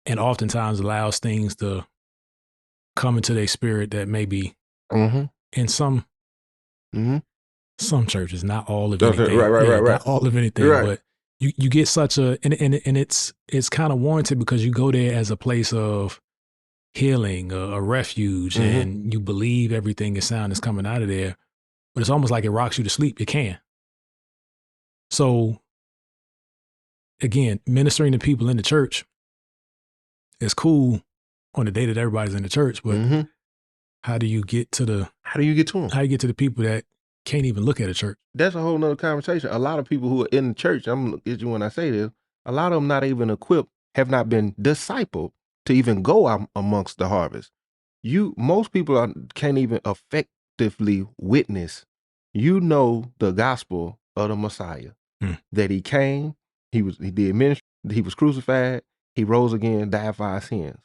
and oftentimes allows things to come into their spirit that may be in some churches, not all of anything. Right. Not all of anything, Right. but you get such a and it's kind of warranted because you go there as a place of healing, a refuge, and you believe everything is sound is coming out of there. But it's almost like it rocks you to sleep. It can. So again, ministering to people in the church is cool on the day that everybody's in the church, but how do you get to them? How do you get to the people that can't even look at a church? That's a whole nother conversation. A lot of people who are in the church, I'm looking at you when I say this, a lot of them not even equipped, have not been discipled to even go out amongst the harvest. Most people can't even effectively witness. You know the gospel of the Messiah, that he came, he did ministry, he was crucified, he rose again, died for our sins.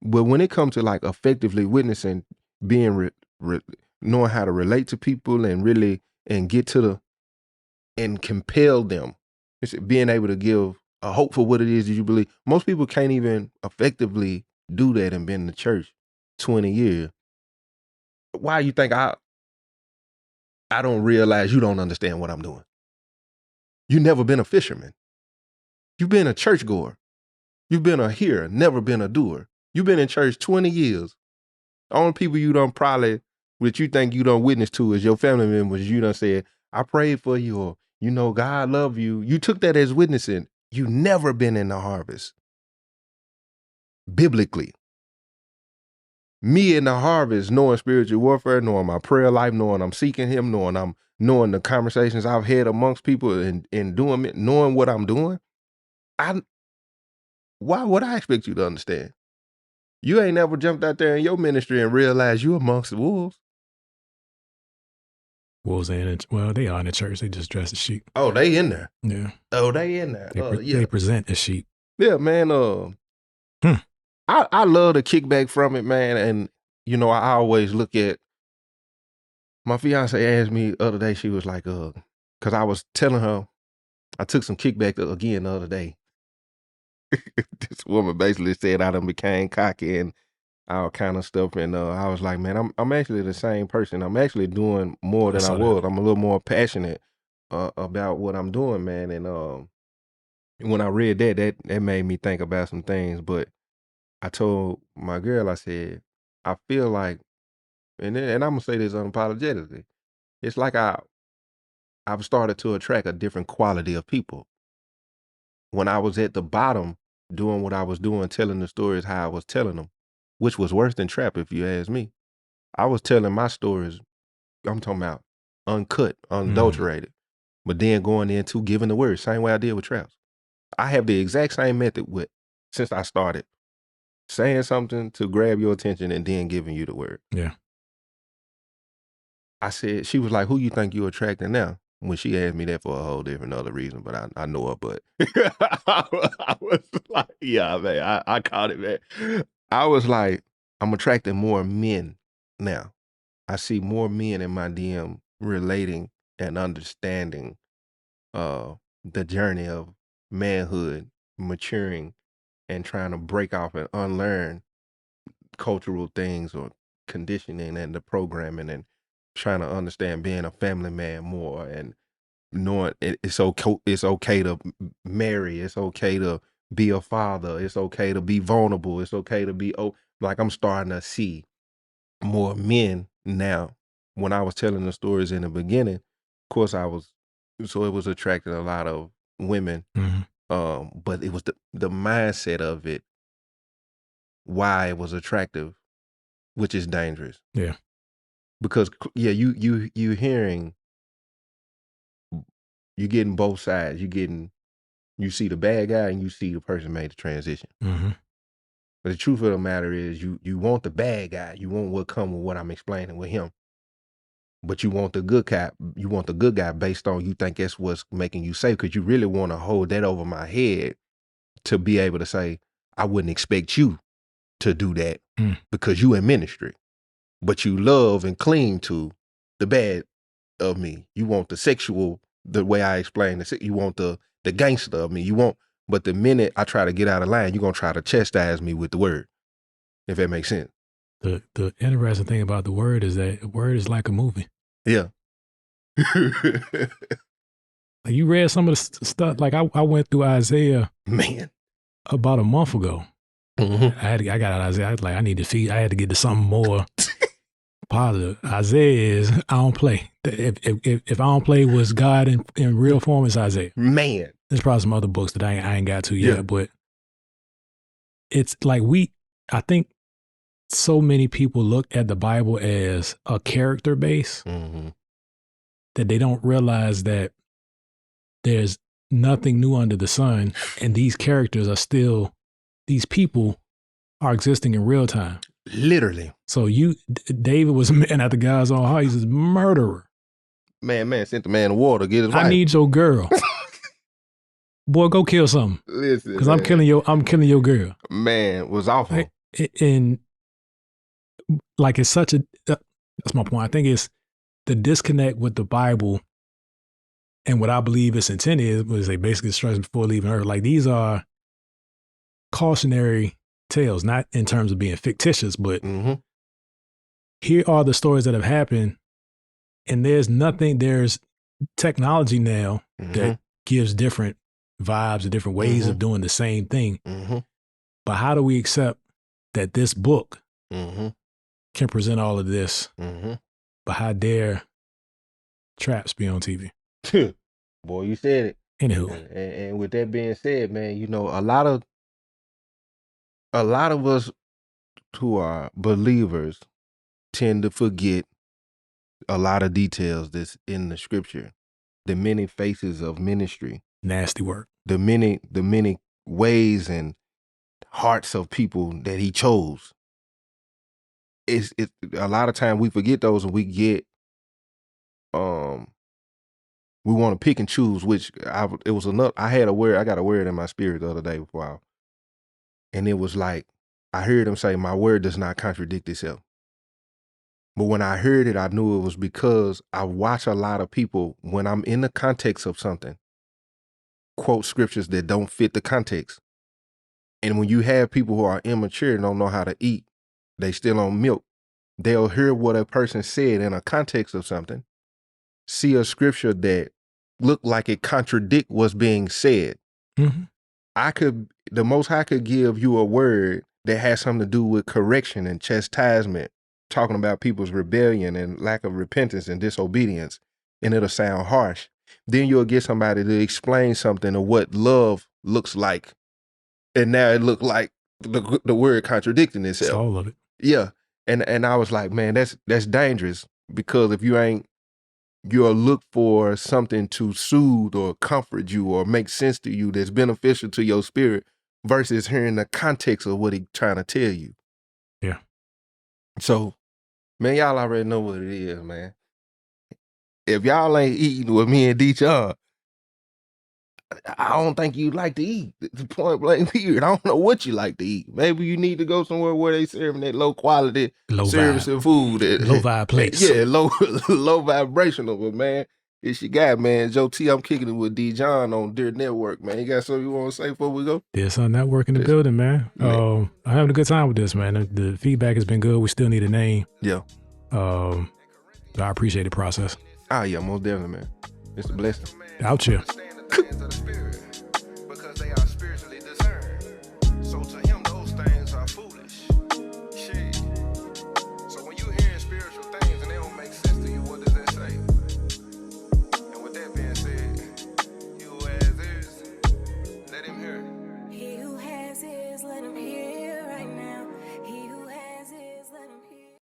But when it comes to like effectively witnessing, being knowing how to relate to people and really and get to and compel them, it's being able to give a hope for what it is that you believe. Most people can't even effectively do that and been in the church 20 years. Why you think I don't realize you don't understand what I'm doing? You never been a fisherman. You've been a churchgoer. You've been a hearer, never been a doer. You've been in church 20 years. The only people you don't probably, which you think you don't witness to is your family members. You done said, I prayed for you, or, you know, God love you. You took that as witnessing. You never been in the harvest. Biblically. Me in the harvest, knowing spiritual warfare, knowing my prayer life, knowing I'm seeking him, knowing the conversations I've had amongst people and doing it, knowing what I'm doing. Why would I expect you to understand? You ain't never jumped out there in your ministry and realized you amongst the wolves. Wolves ain't well, they are in the church. They just dress as sheep. Oh, they in there. Yeah. Oh, they in there. They present as sheep. Yeah, man. I love the kickback from it, man. And you know, I always look at my fiance asked me the other day, she was like, because I was telling her I took some kickback again the other day. This woman basically said I done became cocky and all kind of stuff. And I was like, man, I'm actually the same person. I'm actually doing more than I was. I'm a little more passionate about what I'm doing, man. And when I read that made me think about some things. But I told my girl, I said, I feel like, and I'm gonna say this unapologetically, it's like I've started to attract a different quality of people. When I was at the bottom doing what I was doing, telling the stories how I was telling them, which was worse than trap if you ask me. I was telling my stories, I'm talking about uncut, unadulterated, but then going into giving the word, same way I did with traps. I have the exact same method since I started. Saying something to grab your attention and then giving you the word. Yeah. I said, she was like, who you think you're attracting now? When she asked me that for a whole different other reason, but I know her, but I was like, yeah, man, I caught it, man. I was like, I'm attracting more men now. I see more men in my DM relating and understanding the journey of manhood, maturing, and trying to break off and unlearn cultural things or conditioning and the programming and trying to understand being a family man more and knowing it's okay to marry, it's okay to be a father, it's okay to be vulnerable, it's okay to be like I'm starting to see more men now. When I was telling the stories in the beginning, of course it was attracting a lot of women. But it was the mindset of it, why it was attractive, which is dangerous. Yeah. Because you hearing, you getting both sides. You see the bad guy and you see the person made the transition. But the truth of the matter is you want the bad guy. You want what come with what I'm explaining with him. But you want the good guy. You want the good guy based on you think that's what's making you safe, because you really want to hold that over my head to be able to say, I wouldn't expect you to do that because you in ministry. But you love and cling to the bad of me. You want the sexual, the way I explained it. You want the gangster of me. You want But the minute I try to get out of line, you're going to try to chastise me with the word, if that makes sense. The interesting thing about the word is that the word is like a movie. Yeah. Like you read some of the stuff. Like I went through Isaiah, man, about a month ago. Mm-hmm. I got out of Isaiah. I was like, I had to get to something more positive. Isaiah is, I don't play. If I don't play was God in real form, it's Isaiah. Man. There's probably some other books that I ain't got to yet, but it's like I think so many people look at the Bible as a character base that they don't realize that there's nothing new under the sun, and these characters are still, these people are existing in real time. Literally. So David was a man after God's own heart. He's a murderer. Man sent the man to war to get his wife. I need your girl. Boy, go kill something. Listen, because I'm killing your girl. Man, was awful. And like it's such a, that's my point. I think it's the disconnect with the Bible and what I believe its intent is, was they basically instructions before leaving Earth. Like these are cautionary tales, not in terms of being fictitious, but here are the stories that have happened, and there's technology now that gives different vibes and different ways of doing the same thing. But how do we accept that this book can present all of this? But how dare traps be on TV? Boy, you said it. Anywho. And with that being said, man, you know, a lot of us who are believers tend to forget a lot of details that's in the scripture. The many faces of ministry. Nasty work. The many ways and hearts of people that he chose. It's a lot of time we forget those, and we get we want to pick and choose which. I got a word in my spirit the other day and it was like I heard him say, my word does not contradict itself. But when I heard it, I knew it was because I watch a lot of people, when I'm in the context of something, quote scriptures that don't fit the context. And when you have people who are immature and don't know how to eat, they still on milk, they'll hear what a person said in a context of something, see a scripture that look like it contradict what's being said. The Most High could give you a word that has something to do with correction and chastisement, talking about people's rebellion and lack of repentance and disobedience, and it'll sound harsh. Then you'll get somebody to explain something of what love looks like, and now it looked like the word contradicting itself. It's all of it. Yeah. And I was like, man, that's dangerous, because if you'll look for something to soothe or comfort you or make sense to you that's beneficial to your spirit versus hearing the context of what he's trying to tell you. Yeah. So, man, y'all already know what it is, man. If y'all ain't eating with me and D-John, I don't think you like to eat. The point blank period. I don't know what you like to eat. Maybe you need to go somewhere where they serving that low quality service and food. Low vibe place. Yeah, low vibrational. But man, it's your guy, man. Joe T, I'm kicking it with D-John on Deer Network, man. You got something you want to say before we go? There's some network in the building, man. I'm having a good time with this, man. The feedback has been good. We still need a name. Yeah. I appreciate the process. Ah, yeah, most definitely, man. It's a blessing. Out here.